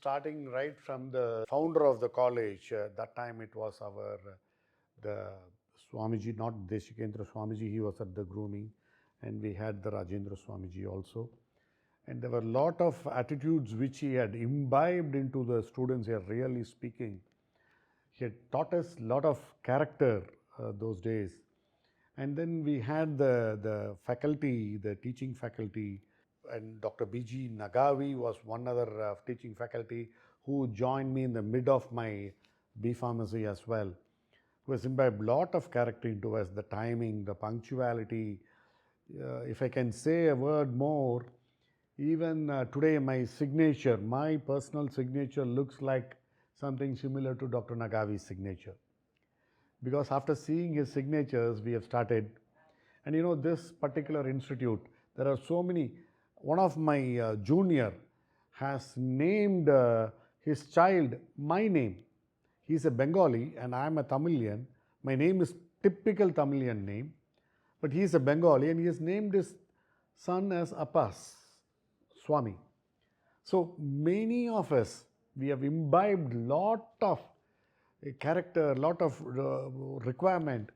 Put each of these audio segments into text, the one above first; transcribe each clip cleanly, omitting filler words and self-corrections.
Starting right from the founder of the college, that time it was the Swamiji, not Deshikendra Swamiji, he was at the grooming, and we had the Rajendra Swamiji also. And there were a lot of attitudes which he had imbibed into the students here, really speaking. He had taught us a lot of character those days. And then we had the faculty, the teaching faculty, and Dr. B.G. Nagavi was one other teaching faculty who joined me in the mid of my B Pharmacy as well, who has imbibed a lot of character into us, the timing, the punctuality. If I can say a word more, even today my signature, my personal signature looks like something similar to Dr. Nagavi's signature. Because after seeing his signatures, we have started. And you know, this particular institute, there are so many. One of my junior has named his child my name. He's a Bengali and I am a Tamilian. My name is typical Tamilian name, but he is a Bengali and he has named his son as Appaswamy. So many of us, we have imbibed lot of character, lot of requirement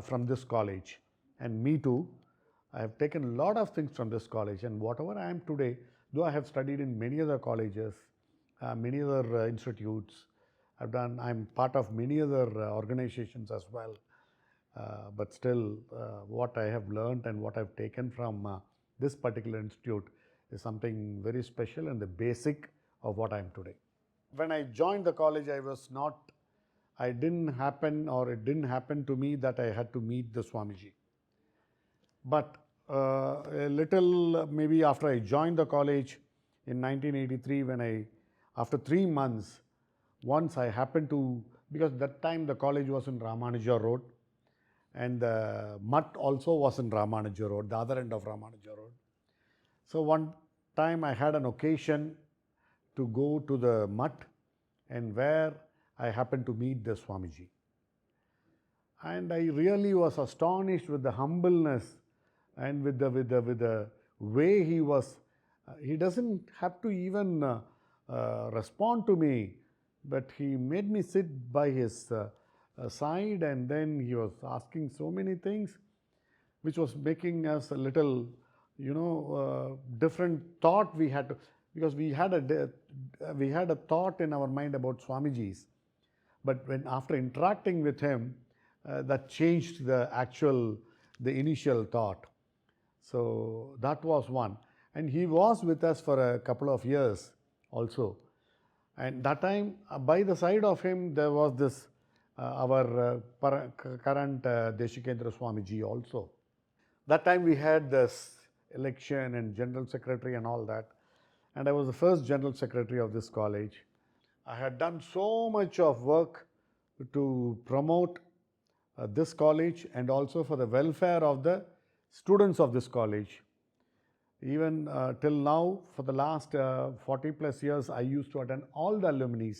from this college, and me too. I have taken a lot of things from this college, and whatever I am today, though I have studied in many other colleges, many other institutes, I'm part of many other organizations as well. But still, what I have learned and what I've taken from this particular institute is something very special and the basic of what I am today. When I joined the college, it didn't happen to me that I had to meet the Swamiji. But a little, maybe after I joined the college in 1983, after 3 months, once I happened to, because that time the college was in Ramanuja Road and the mutt also was in Ramanuja Road, the other end of Ramanuja Road. So one time I had an occasion to go to the mutt, and where I happened to meet the Swamiji. And I really was astonished with the humbleness and with the way he was. He doesn't have to even respond to me, but he made me sit by his side, and then he was asking so many things, which was making us a little, different thought we had to, because we had a thought in our mind about Swamijis, but after interacting with him, that changed the initial thought. So that was one, and he was with us for a couple of years also. And that time, by the side of him, there was this our current Deshikendra Swamiji also. That time we had this election and general secretary and all that. And I was the first general secretary of this college. I had done so much of work to promote this college and also for the welfare of the students of this college. Even till now, for the last 40 plus years, I used to attend all the alumni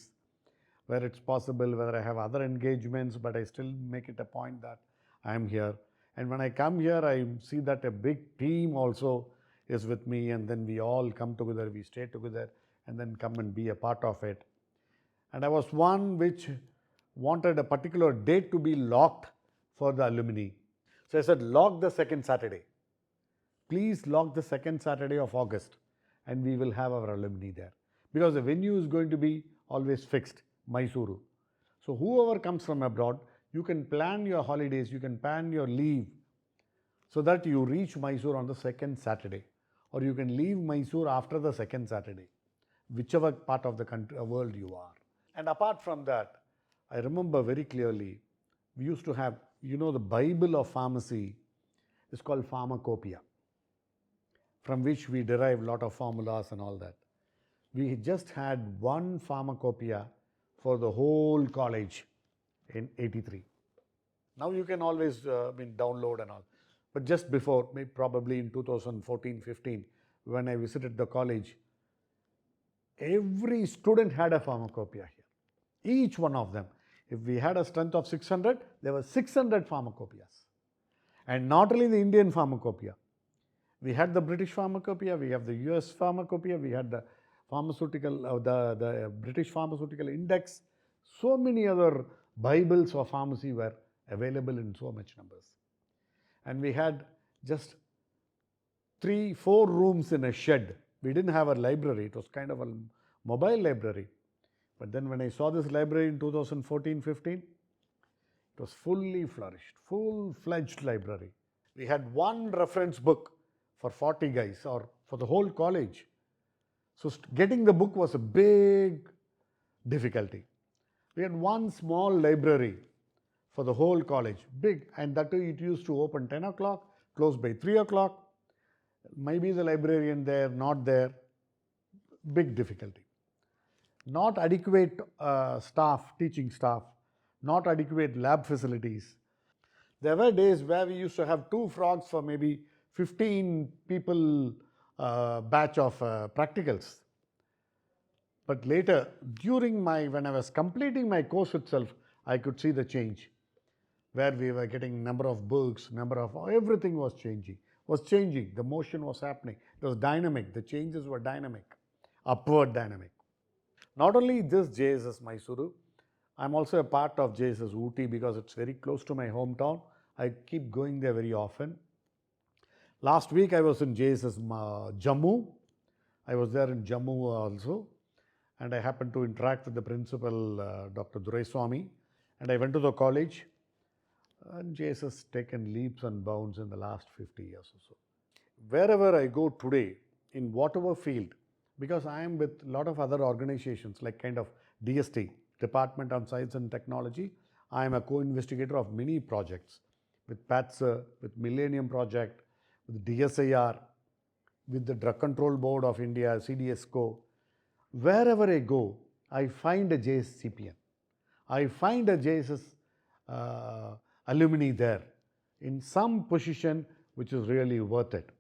where it's possible, whether I have other engagements, but I still make it a point that I am here. And when I come here, I see that a big team also is with me, and then we all come together, we stay together, and then come and be a part of it. And I was one which wanted a particular date to be locked for the alumni. So I said, lock the second Saturday. Please lock the second Saturday of August, and we will have our alumni there. Because the venue is going to be always fixed, Mysuru. So whoever comes from abroad, you can plan your holidays, you can plan your leave, so that you reach Mysuru on the second Saturday. Or you can leave Mysuru after the second Saturday, whichever part of the world you are. And apart from that, I remember very clearly, we used to have, the Bible of pharmacy is called pharmacopoeia, from which we derive a lot of formulas and all that. We just had one pharmacopoeia for the whole college in 83. Now you can always download and all. But just before, maybe probably in 2014-15, when I visited the college, every student had a pharmacopoeia here. Each one of them. If we had a strength of 600, there were 600 pharmacopoeias. And not only the Indian pharmacopoeia. We had the British pharmacopoeia, we have the US pharmacopoeia, we had the pharmaceutical, the British Pharmaceutical Index, so many other Bibles of pharmacy were available in so much numbers. And we had just 3-4 rooms in a shed. We didn't have a library. It was kind of a mobile library. But then when I saw this library in 2014-15, it was fully flourished, full-fledged library. We had one reference book for 40 guys or for the whole college. So getting the book was a big difficulty. We had one small library for the whole college, big, and that too it used to open 10 o'clock, close by 3 o'clock. Maybe the librarian there, not there, big difficulty. Not adequate staff, teaching staff, not adequate lab facilities. There were days where we used to have 2 frogs for maybe 15 people batch of practicals. But later, when I was completing my course itself, I could see the change, where we were getting number of books, everything was changing. The motion was happening. It was dynamic. The changes were dynamic, upward dynamic. Not only this JSS Mysuru, I'm also a part of JSS Ooty because it's very close to my hometown. I keep going there very often. Last week I was in JSS Jammu. I was there in Jammu also, and I happened to interact with the principal, Dr. Duraiswamy, and I went to the college. And JSS has taken leaps and bounds in the last 50 years or so. Wherever I go today, in whatever field, because I am with a lot of other organizations like kind of DST, Department of Science and Technology, I am a co-investigator of many projects with PATSA, with Millennium Project, with DSIR, with the Drug Control Board of India, CDSCO. Wherever I go, I find a JSCPN. I find a JSS alumni there in some position which is really worth it.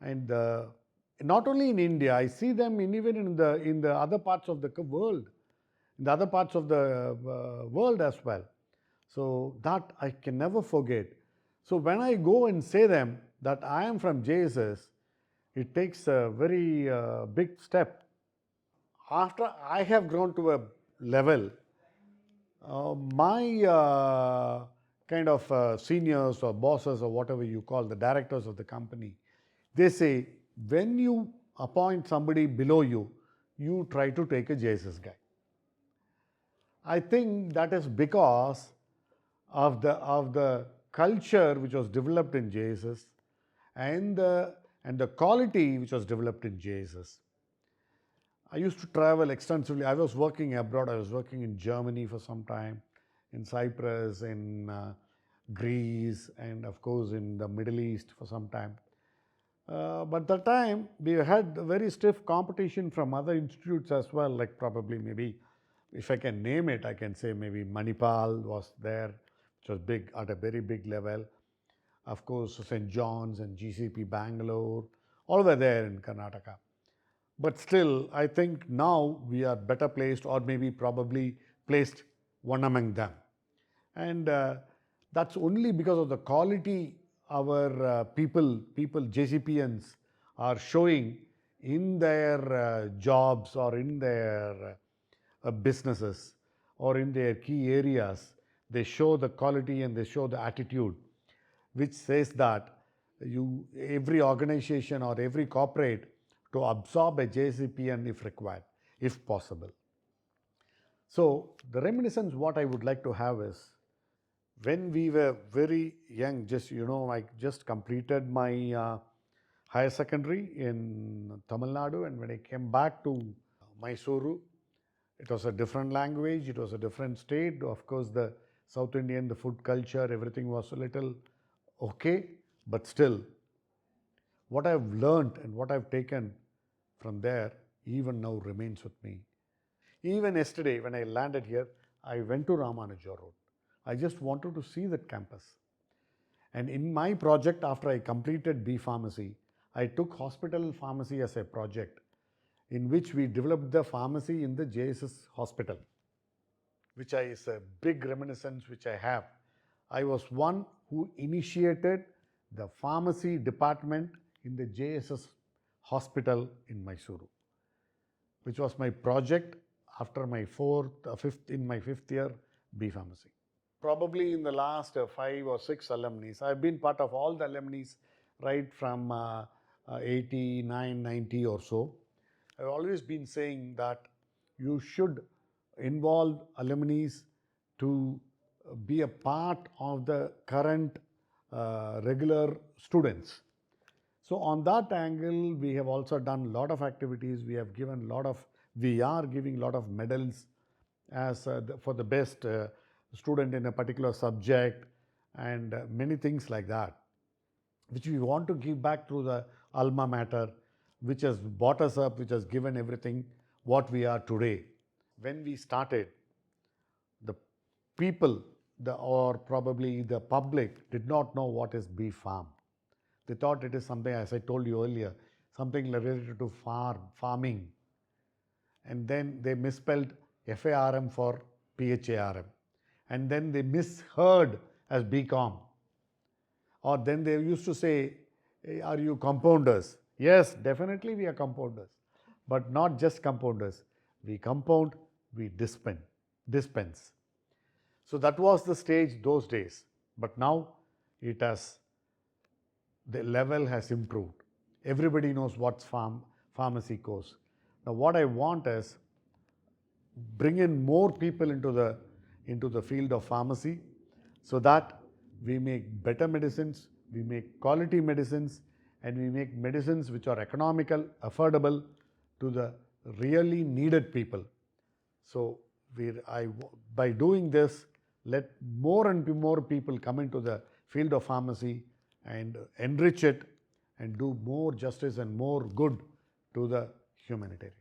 And not only in India, I see them even in the other parts of the world, in the other parts of the world as well. So that I can never forget. So when I go and say them that I am from JSS, it takes a very big step. After I have grown to a level, my kind of seniors or bosses or whatever you call the directors of the company, they say, when you appoint somebody below you, you try to take a JSS guy. I think that is because of the culture which was developed in JSS and the quality which was developed in JSS. I used to travel extensively. I was working abroad. I was working in Germany for some time, in Cyprus, in Greece, and of course in the Middle East for some time. But that time we had very stiff competition from other institutes as well, like probably maybe, if I can name it, I can say maybe Manipal was there, which was big, at a very big level. Of course, St. John's and GCP Bangalore, all were there in Karnataka. But still, I think now we are better placed, or maybe probably placed one among them. And that's only because of the quality our people, JCPNs, are showing in their jobs or in their businesses or in their key areas. They show the quality and they show the attitude, which says that every organization or every corporate to absorb a JCPN if required, if possible. So the reminiscence what I would like to have is, when we were very young, I just completed my higher secondary in Tamil Nadu, and when I came back to Mysuru, it was a different language, it was a different state. Of course, the South Indian, the food culture, everything was a little okay, but still, what I've learned and what I've taken from there even now remains with me. Even yesterday, when I landed here, I went to Ramanuja Road. I just wanted to see that campus. And in my project, after I completed B Pharmacy, I took hospital pharmacy as a project in which we developed the pharmacy in the JSS hospital, which is a big reminiscence which I have. I was one who initiated the pharmacy department in the JSS hospital in Mysuru. which was my project after my fifth year B Pharmacy. Probably in the last 5 or 6 alumni, I've been part of all the alumni right from 89, 90 or so. I've always been saying that you should involve alumni to be a part of the current regular students. So on that angle, we have also done a lot of activities. We are giving a lot of medals as for the best student in a particular subject and many things like that, which we want to give back to the alma mater, which has brought us up, which has given everything what we are today. When we started, the people or probably the public did not know what is B Pharm. They thought it is something, as I told you earlier, something related to farming. And then they misspelled FARM for PHARM. And then they misheard as BCom. Or then they used to say, hey, are you compounders? Yes, definitely we are compounders. But not just compounders. We compound, we dispense. So that was the stage those days. But now the level has improved. Everybody knows what's pharmacy course. Now what I want is bring in more people into the field of pharmacy so that we make better medicines, we make quality medicines, and we make medicines which are economical, affordable to the really needed people. So by doing this, let more and more people come into the field of pharmacy and enrich it and do more justice and more good to the humanitarian.